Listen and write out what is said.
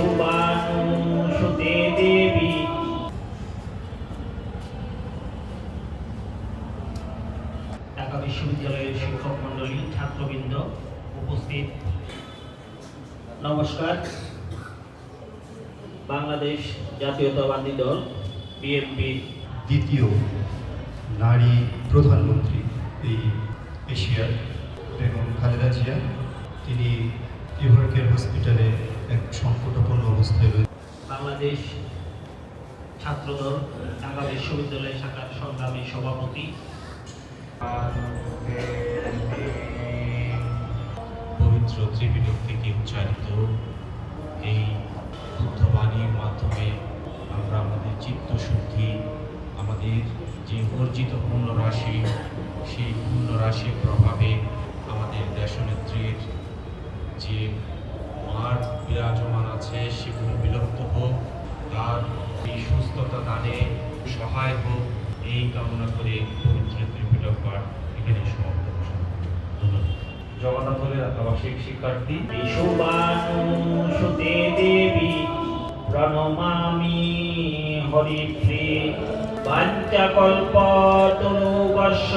শুভানুসুতে দেবী ঢাকা বিশ্ববিদ্যালয়ের শিক্ষক মণ্ডলী, ছাত্রবৃন্দ উপস্থিত, নমস্কার। বাংলাদেশ জাতীয়তাবাদী দল বিএনপি দ্বিতীয় নারী প্রধানমন্ত্রী এই এশিয়ার বেগম খালেদা জিয়া, তিনি এভারকেয়ার হসপিটালে এক সংকটাপন্ন অবস্থায় রয়েছে। বাংলাদেশ ছাত্রদল ঢাকা বিশ্ববিদ্যালয় শাখার সংগ্রামী সভাপতি, পবিত্র ত্রিপিটক থেকে উচ্চারিত এই বুদ্ধবাণীর মাধ্যমে আমরা আমাদের চিত্তশুদ্ধি, আমাদের যে অর্জিত পুণ্যরাশি, সেই পুণ্যরাশির প্রভাবে আমাদের দেশনেত্রীর যে মার বিরাজমান আছে সেগুলো বিলুপ্ত হোক, তার এই সুস্থতা দানে সহায় হোক, এই কামনা করে পবিত্র ত্রিপিটক পাঠ এখানে সমাপ্ত ঘোষণা করি। ধন্যবাদ। জগন্নাথের আবাসিক শিক্ষার্থী শুভানুসুতে দেবী প্রণমামি হরিপ্রিয়ে। পাঞ্চকল্পতরুবর্ষ